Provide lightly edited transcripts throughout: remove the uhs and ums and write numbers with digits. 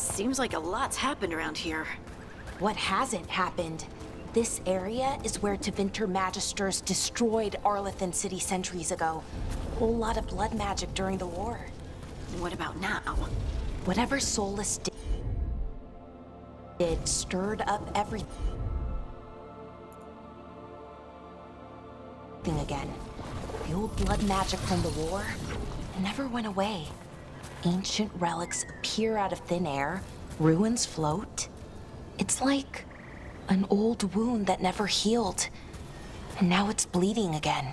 Seems like a lot's happened around here. What hasn't happened? This area is where Tevinter Magisters destroyed Arlethan City centuries ago. Whole lot of blood magic during the war. What about now? Whatever Solus did stirred up everything again. The old blood magic from the war never went away. Ancient relics appear out of thin air, ruins float. It's like an old wound that never healed, and now it's bleeding again.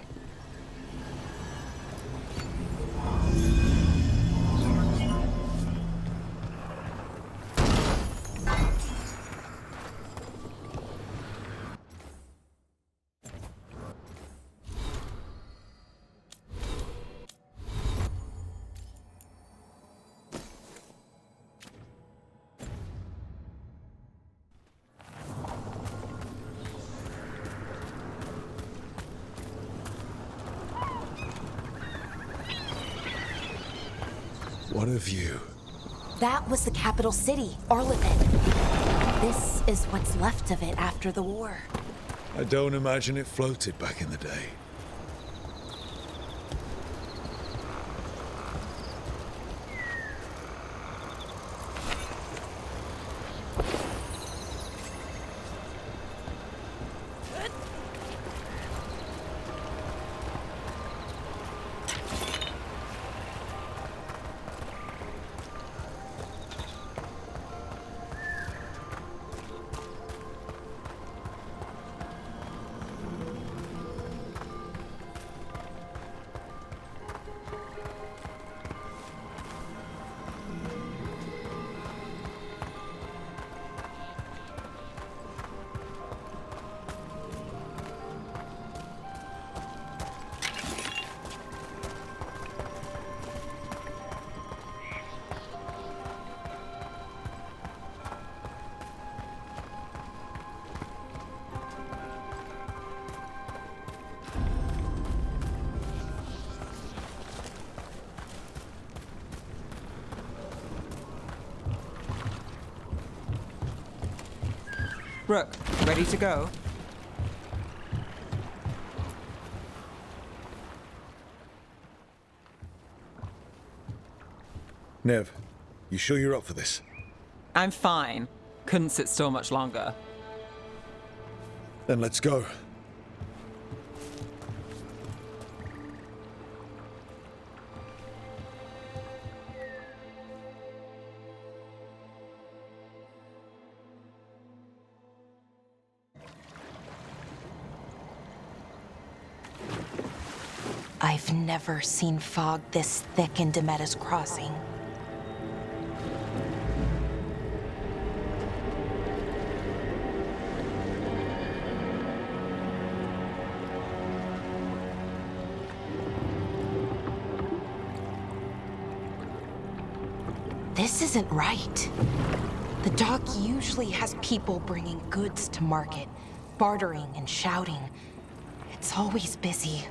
What a view. That was the capital city, Arlethan. This is what's left of it after the war. I don't imagine it floated back in the day. Rook, ready to go? Nev, you sure you're up for this? I'm fine. Couldn't sit still much longer. Then let's go. I've never seen fog this thick in Demetta's Crossing. This isn't right. The dock usually has people bringing goods to market, bartering and shouting. It's always busy.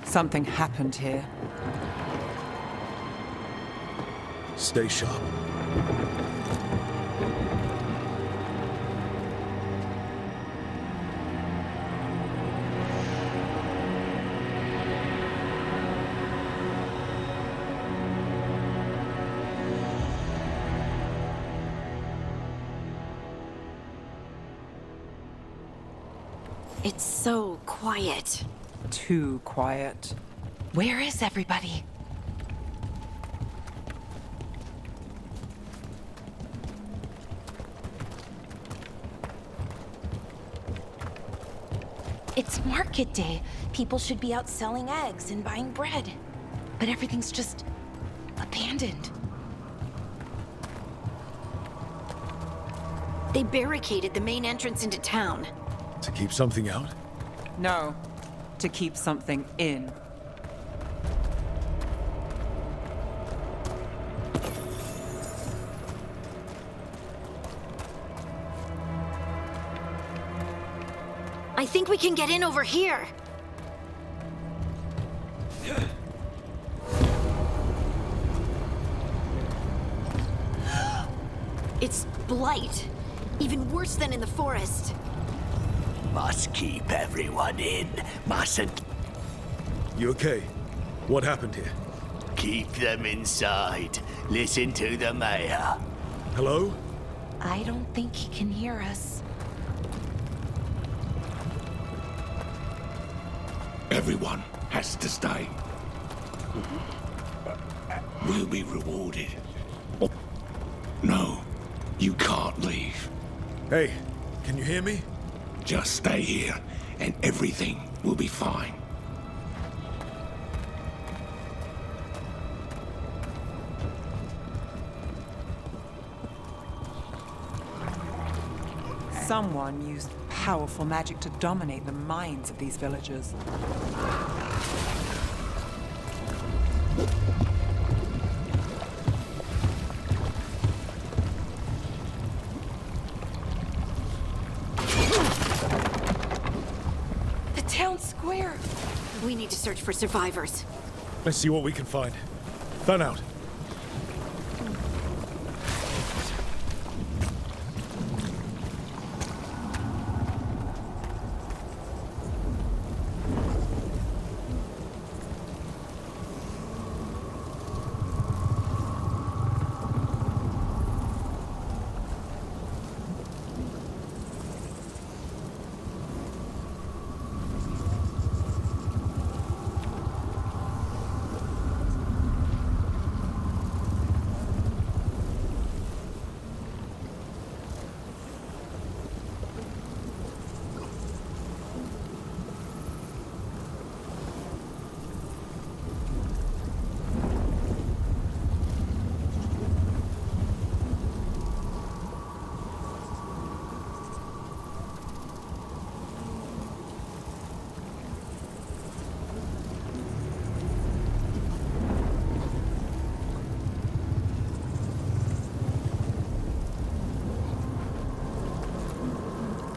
Something happened here. Stay sharp. It's so quiet. Too quiet. Where is everybody? It's market day. People should be out selling eggs and buying bread. But everything's just abandoned. They barricaded the main entrance into town. To keep something out? No, to keep something in. I think we can get in over here. It's blight. Even worse than in the forest. Must keep everyone in. Mustn't You okay? What happened here? keep them inside. Listen to the mayor. Hello? I don't think he can hear us. Everyone has to stay. We'll be rewarded. No, you can't leave. Hey, can you hear me? Just stay here, and everything will be fine. Someone used powerful magic to dominate the minds of these villagers. The town square! We need to search for survivors. Let's see what we can find. Fan out.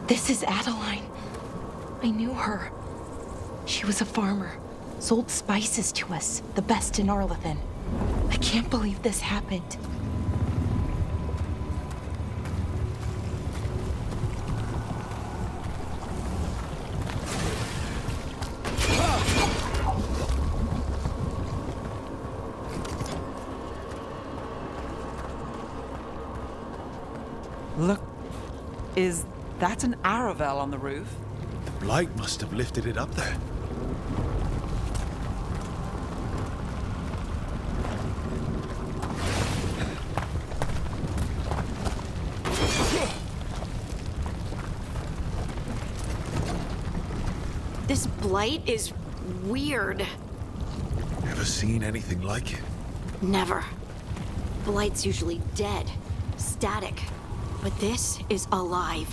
This is Adeline. I knew her. She was a farmer, sold spices to us, the best in Arlethan. I can't believe this happened. Look, is that an Aravel on the roof? The blight must have lifted it up there. This blight is weird. Ever seen anything like it? Never. Blight's usually dead, static. But this is alive.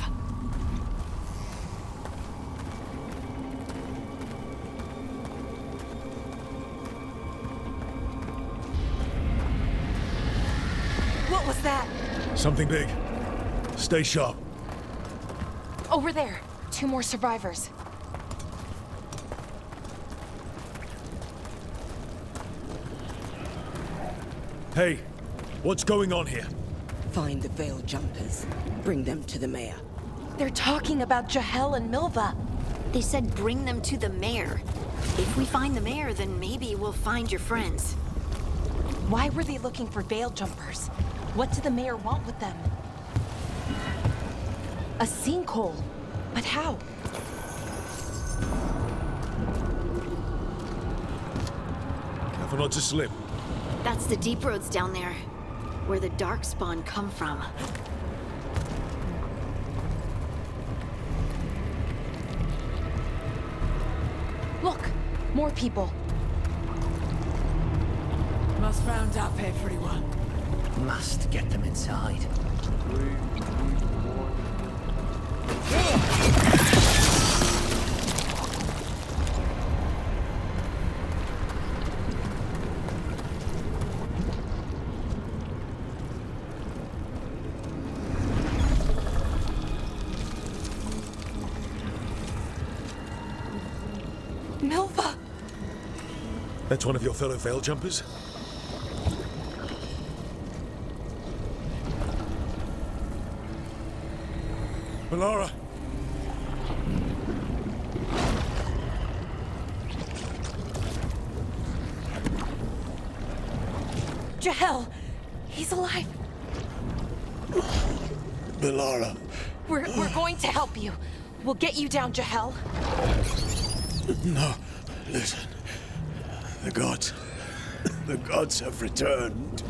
What was that? Something big. Stay sharp. Over there. 2 more survivors. Hey, what's going on here? Find the veil jumpers. Bring them to the mayor. They're talking about Jahel and Milva. They said bring them to the mayor. If we find the mayor, then maybe we'll find your friends. Why were they looking for veil jumpers? What did the mayor want with them? A sinkhole. But how? Careful not to slip. That's the deep roads down there, where the darkspawn come from. Look! More people. Must round up everyone. Must get them inside. Milva! That's one of your fellow veil jumpers? Melara! Jahel! He's alive! Melara. We're going to help you. We'll get you down, Jahel. No, listen. The gods have returned.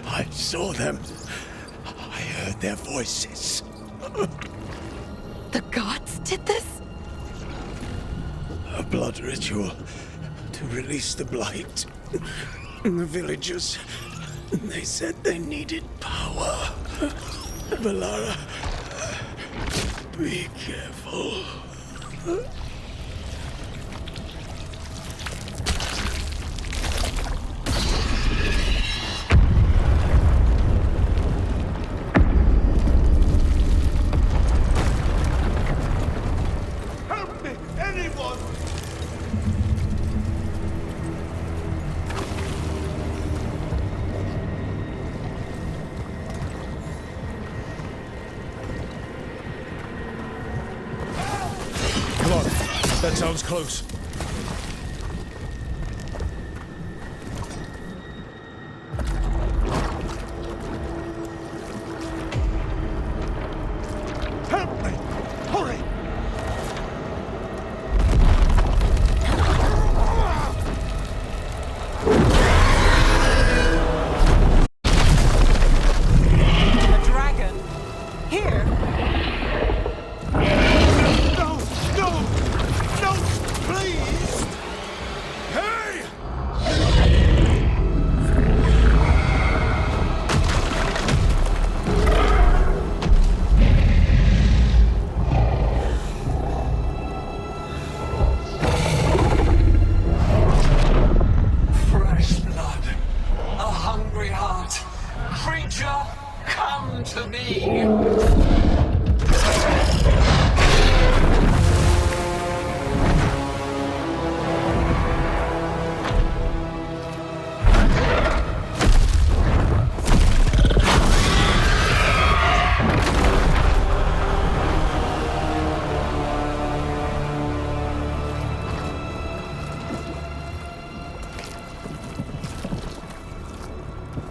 I saw them. I heard their voices. The gods did this? A blood ritual to release the blight. The villagers, they said they needed power. Melara, be careful. Help me, anyone! Come on. That sounds close. Help me! Hurry! A dragon? Here? No! No! No! Please! Hey! Fresh blood, a hungry heart. Creature, come to me.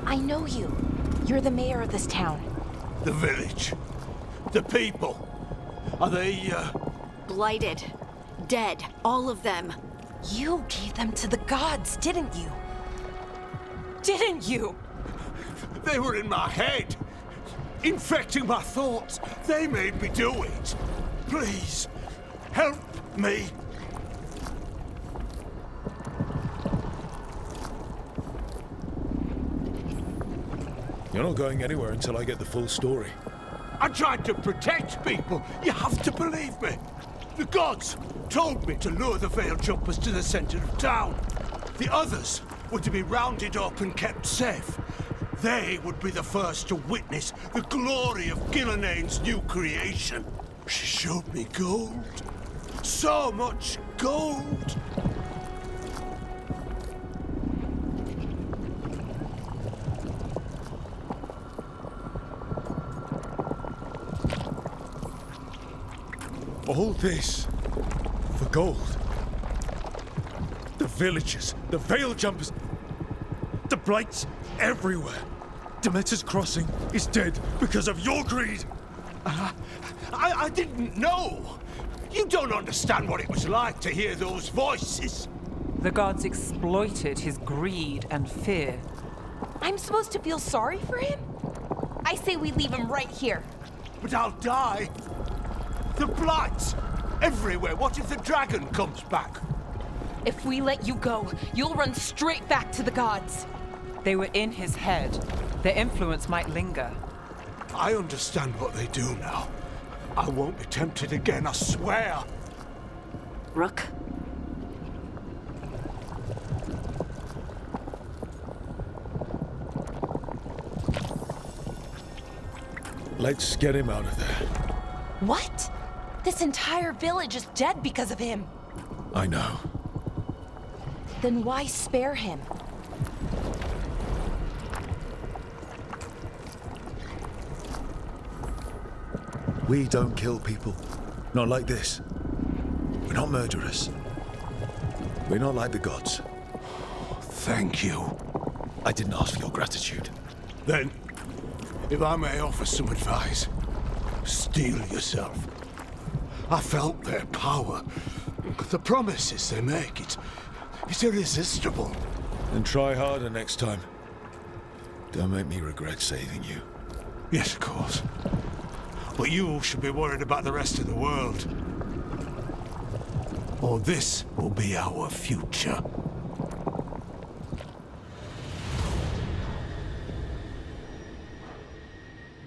I know you. You're the mayor of this town. The village. The people. Are they, Blighted. Dead. All of them. You gave them to the gods, didn't you? Didn't you? They were in my head. Infecting my thoughts. They made me do it. Please, help me. You're not going anywhere until I get the full story. I tried to protect people. You have to believe me. The gods told me to lure the Veil Jumpers to the center of town. The others were to be rounded up and kept safe. They would be the first to witness the glory of Gilnenane's new creation. She showed me gold. So much gold. All this for gold. The villagers, the Veil Jumpers, the blights everywhere. Demeter's Crossing is dead because of your greed. I didn't know. You don't understand what it was like to hear those voices. The gods exploited his greed and fear. I'm supposed to feel sorry for him? I say we leave him right here. But I'll die. The blights everywhere. What if the dragon comes back? If we let you go, you'll run straight back to the gods. They were in his head. Their influence might linger. I understand what they do now. I won't be tempted again, I swear. Rook? Let's get him out of there. What? This entire village is dead because of him. I know. Then why spare him? We don't kill people. Not like this. We're not murderers. We're not like the gods. Thank you. I didn't ask for your gratitude. Then, if I may offer some advice, steel yourself. I felt their power. The promises they make, it's irresistible. And try harder next time. Don't make me regret saving you. Yes, of course. But you should be worried about the rest of the world. Or this will be our future.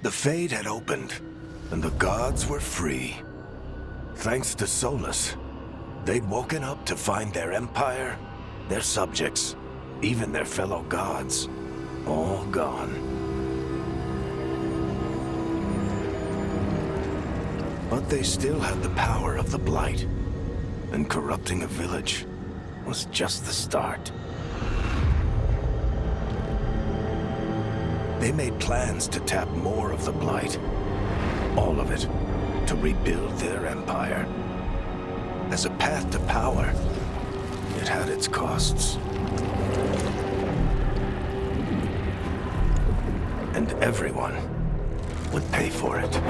The Fade had opened, and the gods were free. Thanks to Solus, they'd woken up to find their empire, their subjects, even their fellow gods, all gone. But they still had the power of the Blight, and corrupting a village was just the start. They made plans to tap more of the Blight, all of it, to rebuild their empire. As a path to power, it had its costs. And everyone would pay for it.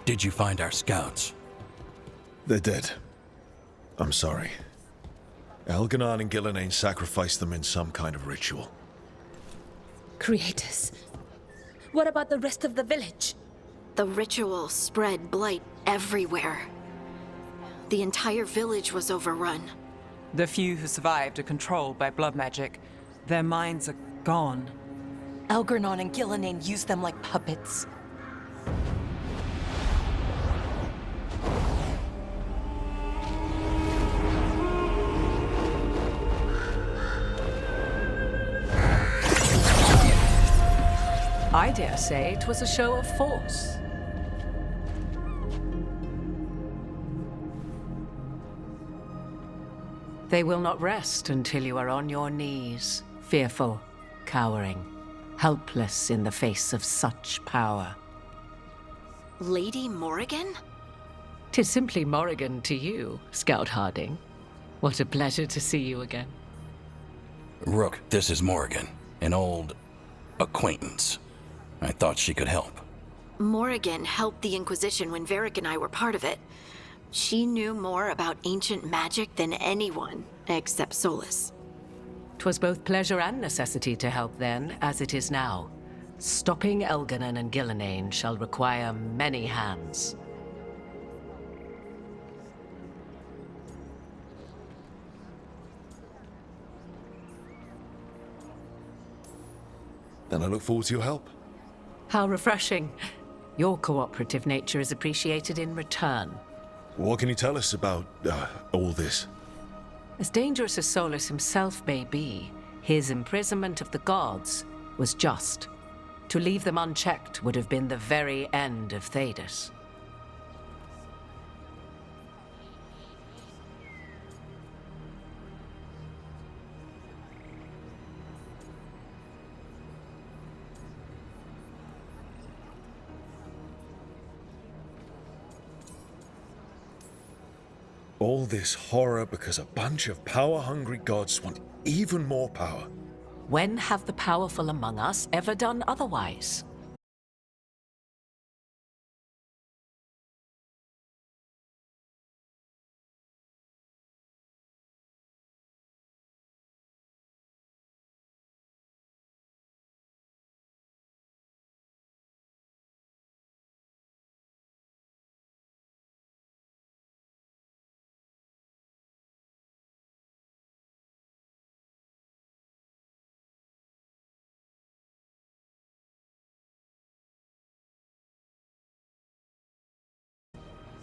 Did you find our scouts? They're dead. I'm sorry. Elganon and Gillenane sacrificed them in some kind of ritual. Creators. What about the rest of the village? The ritual spread blight everywhere. The entire village was overrun. The few who survived are controlled by blood magic. Their minds are gone. Elganon and Gillenane used them like puppets. I dare say it was a show of force. They will not rest until you are on your knees, fearful, cowering, helpless in the face of such power. Lady Morrigan? 'Tis simply Morrigan to you, Scout Harding. What a pleasure to see you again. Rook, this is Morrigan, an old acquaintance. I thought she could help. Morrigan helped the Inquisition when Varric and I were part of it. She knew more about ancient magic than anyone, except Solus. 'Twas both pleasure and necessity to help then, as it is now. Stopping Elganon and Gillenane shall require many hands. Then I look forward to your help. How refreshing. Your cooperative nature is appreciated in return. What can you tell us about all this? As dangerous as Solus himself may be, his imprisonment of the gods was just. To leave them unchecked would have been the very end of Thedas. All this horror because a bunch of power-hungry gods want even more power. When have the powerful among us ever done otherwise?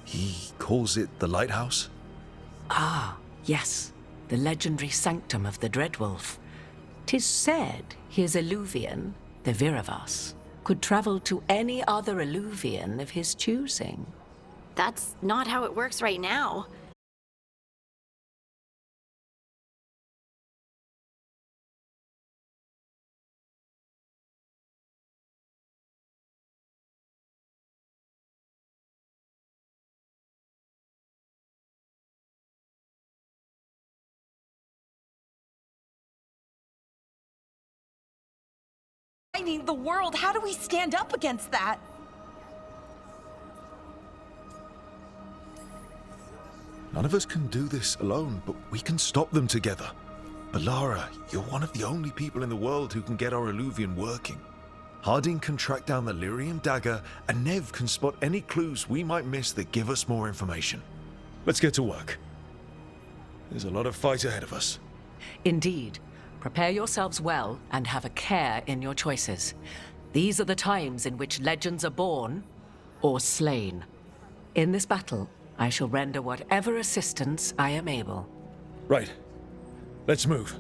He calls it the lighthouse? Ah, yes, the legendary sanctum of the Dreadwolf. 'Tis said his Illuvian, the Viravas, could travel to any other Illuvian of his choosing. That's not how it works right now. The world, how do we stand up against that? None of us can do this alone, but we can stop them together. Balara, you're one of the only people in the world who can get our Illuvian working. Harding can track down the Lyrium dagger, and Nev can spot any clues we might miss that give us more information. Let's get to work. There's a lot of fight ahead of us. Indeed. Prepare yourselves well and have a care in your choices. These are the times in which legends are born or slain. In this battle, I shall render whatever assistance I am able. Right. Let's move.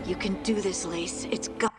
You can do this, Lace. It's got...